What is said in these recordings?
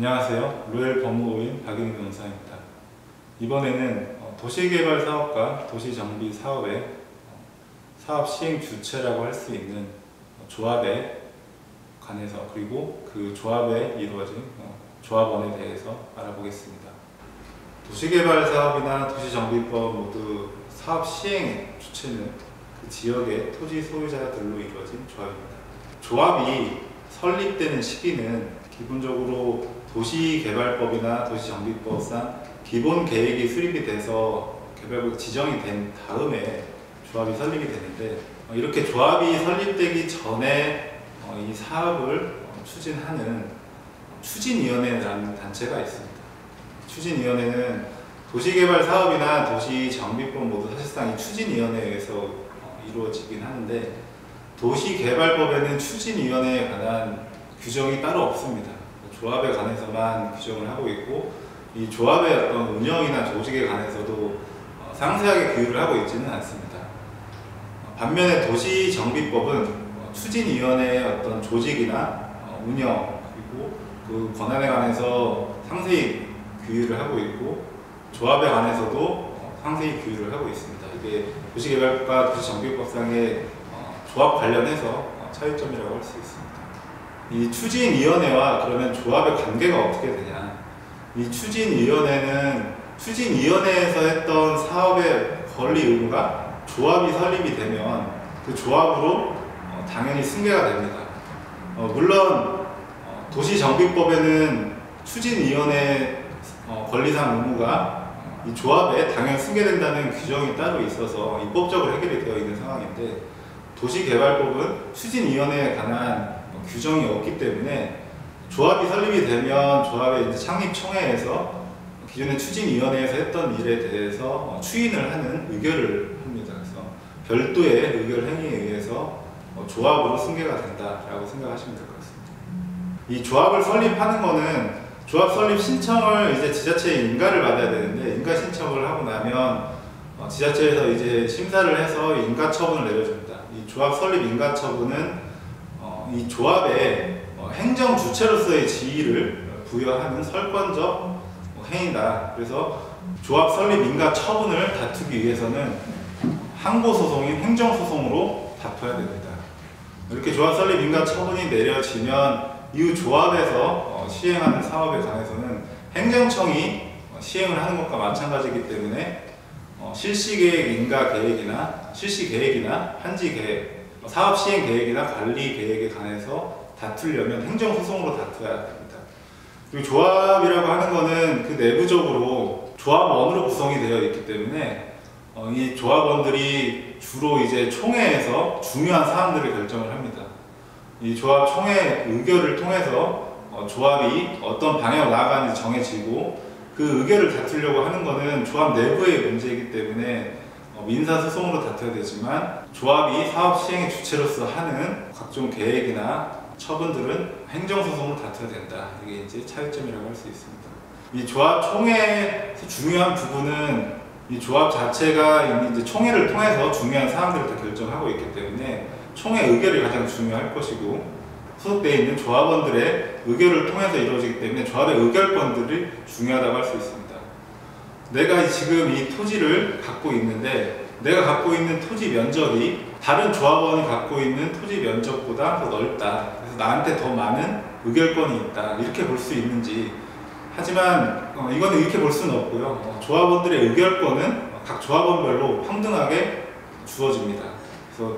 안녕하세요. 로엘 법무법인 박윤희 변호사입니다. 이번에는 도시개발 사업과 도시정비 사업의 사업 시행 주체라고 할 수 있는 조합에 관해서, 그리고 그 조합에 이루어진 조합원에 대해서 알아보겠습니다. 도시개발 사업이나 도시정비법 모두 사업 시행 주체는 그 지역의 토지 소유자들로 이루어진 조합입니다. 조합이 설립되는 시기는 기본적으로 도시개발법이나 도시정비법상 기본 계획이 수립이 돼서 개발구역이 지정이 된 다음에 조합이 설립이 되는데, 이렇게 조합이 설립되기 전에 이 사업을 추진하는 추진위원회라는 단체가 있습니다. 추진위원회는 도시개발 사업이나 도시정비법 모두 사실상 이 추진위원회에 의해서 이루어지긴 하는데, 도시개발법에는 추진위원회에 관한 규정이 따로 없습니다. 조합에 관해서만 규정을 하고 있고, 이 조합의 어떤 운영이나 조직에 관해서도 상세하게 규율을 하고 있지는 않습니다. 반면에 도시정비법은 추진위원회의 어떤 조직이나 운영, 그리고 그 권한에 관해서 상세히 규율을 하고 있고, 조합에 관해서도 상세히 규율을 하고 있습니다. 이게 도시개발법과 도시정비법상의 조합 관련해서 차이점이라고 할 수 있습니다. 이 추진위원회와 그러면 조합의 관계가 어떻게 되냐? 이 추진위원회는 추진위원회에서 했던 사업의 권리 의무가 조합이 설립이 되면 그 조합으로 당연히 승계가 됩니다. 물론 도시정비법에는 추진위원회 권리상 의무가 이 조합에 당연히 승계된다는 규정이 따로 있어서 입법적으로 해결이 되어 있는 상황인데, 도시개발법은 추진위원회에 관한 규정이 없기 때문에 조합이 설립이 되면 조합의 이제 창립총회에서 기존의 추진위원회에서 했던 일에 대해서 추인을 하는 의결을 합니다. 그래서 별도의 의결 행위에 의해서 조합으로 승계가 된다라고 생각하시면 될 것 같습니다. 이 조합을 설립하는 거는 조합 설립 신청을 이제 지자체에 인가를 받아야 되는데, 인가 신청을 하고 나면 지자체에서 이제 심사를 해서 인가 처분을 내려줍니다. 이 조합 설립 인가 처분은 이 조합의 행정 주체로서의 지위를 부여하는 설권적 행위다. 그래서 조합 설립 인가 처분을 다투기 위해서는 항고소송인 행정소송으로 다퉈야 됩니다. 이렇게 조합 설립 인가 처분이 내려지면 이후 조합에서 시행하는 사업에 관해서는 행정청이 시행을 하는 것과 마찬가지이기 때문에 실시계획 인가 계획이나 실시계획이나 한지계획, 사업 시행 계획이나 관리 계획에 관해서 다투려면 행정소송으로 다투어야 됩니다. 그리고 조합이라고 하는 것은 그 내부적으로 조합원으로 구성이 되어 있기 때문에 이 조합원들이 주로 이제 총회에서 중요한 사항들을 결정을 합니다. 이 조합 총회 의결을 통해서 조합이 어떤 방향으로 나아가는지 정해지고, 그 의결을 다투려고 하는 것은 조합 내부의 문제이기 때문에 민사소송으로 다퉈야 되지만, 조합이 사업 시행의 주체로서 하는 각종 계획이나 처분들은 행정소송으로 다퉈야 된다. 이게 이제 차이점이라고 할 수 있습니다. 이 조합 총회에서 중요한 부분은 이 조합 자체가 이미 이제 총회를 통해서 중요한 사항들을 다 결정하고 있기 때문에 총회 의결이 가장 중요할 것이고, 소속되어 있는 조합원들의 의결을 통해서 이루어지기 때문에 조합의 의결권들이 중요하다고 할 수 있습니다. 내가 지금 이 토지를 갖고 있는데, 내가 갖고 있는 토지 면적이 다른 조합원이 갖고 있는 토지 면적보다 더 넓다. 그래서 나한테 더 많은 의결권이 있다. 이렇게 볼 수 있는지. 하지만 이거는 이렇게 볼 수는 없고요. 조합원들의 의결권은 각 조합원별로 평등하게 주어집니다. 그래서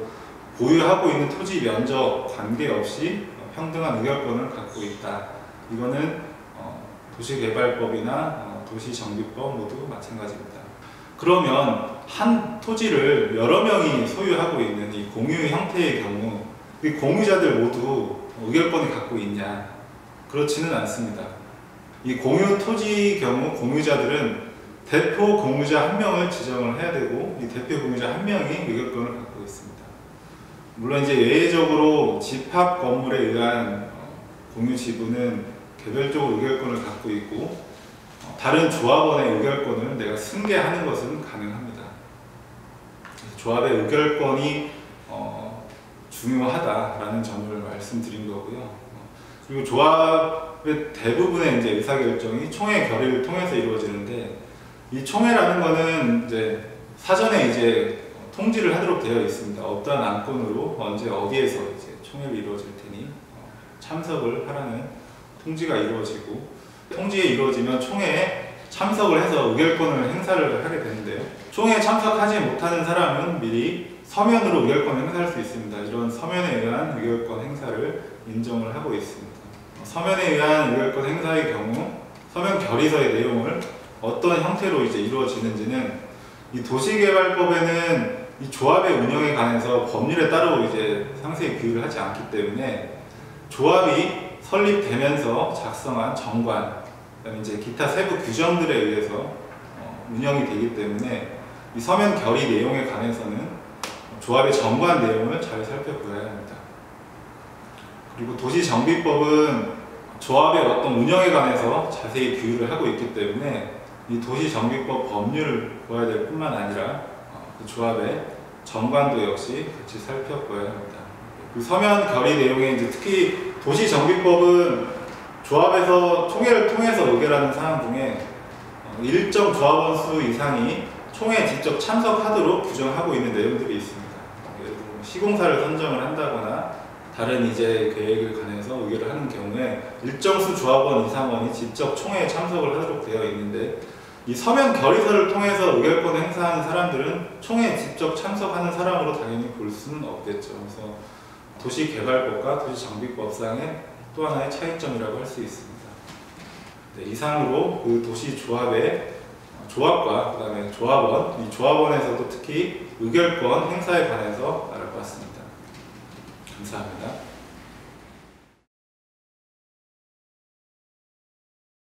보유하고 있는 토지 면적 관계없이 평등한 의결권을 갖고 있다. 이거는 도시개발법이나 도시정비법 모두 마찬가지입니다. 그러면 한 토지를 여러 명이 소유하고 있는 이 공유 형태의 경우, 이 공유자들 모두 의결권을 갖고 있냐? 그렇지는 않습니다. 이 공유 토지 경우 공유자들은 대표 공유자 한 명을 지정을 해야 되고, 이 대표 공유자 한 명이 의결권을 갖고 있습니다. 물론 이제 예외적으로 집합 건물에 의한 공유 지분은 개별적으로 의결권을 갖고 있고, 다른 조합원의 의결권을 내가 승계하는 것은 가능합니다. 조합의 의결권이 중요하다라는 점을 말씀드린 거고요. 그리고 조합 대부분의 이제 의사결정이 총회 결의를 통해서 이루어지는데, 이 총회라는 거는 이제 사전에 이제 통지를 하도록 되어 있습니다. 어떠한 안건으로 언제 어디에서 이제 총회를 이루어질 테니 참석을 하라는 통지가 이루어지고, 통지에 이루어지면 총회에 참석을 해서 의결권을 행사를 하게 되는데요. 총회에 참석하지 못하는 사람은 미리 서면으로 의결권을 행사할 수 있습니다. 이런 서면에 의한 의결권 행사를 인정을 하고 있습니다. 서면에 의한 의결권 행사의 경우 서면 결의서의 내용을 어떤 형태로 이제 이루어지는지는 이 도시개발법에는 이 조합의 운영에 관해서 법률에 따로 이제 상세히 규율을 하지 않기 때문에 조합이 설립되면서 작성한 정관, 그다음에 이제 기타 세부 규정들에 의해서 운영이 되기 때문에 이 서면 결의 내용에 관해서는 조합의 정관 내용을 잘 살펴보아야 합니다. 그리고 도시정비법은 조합의 어떤 운영에 관해서 자세히 규율을 하고 있기 때문에 이 도시정비법 법률을 보아야 될 뿐만 아니라 그 조합의 정관도 역시 같이 살펴보아야 합니다. 그 서면 결의 내용에 이제 특히 도시정비법은 조합에서 총회를 통해서 의결하는 사항 중에 일정 조합원 수 이상이 총회에 직접 참석하도록 규정하고 있는 내용들이 있습니다. 예를 들어 시공사를 선정을 한다거나 다른 이제 계획을 관해서 의결을 하는 경우에 일정 수 조합원 이상원이 직접 총회에 참석을 하도록 되어 있는데, 이 서면 결의서를 통해서 의결권 행사하는 사람들은 총회에 직접 참석하는 사람으로 당연히 볼 수는 없겠죠. 그래서 도시개발법과 도시정비법상의 또 하나의 차이점이라고 할 수 있습니다. 네, 이상으로 그 도시조합의 조합과 그 다음에 조합원, 이 조합원에서도 특히 의결권 행사에 관해서 알아봤습니다. 감사합니다.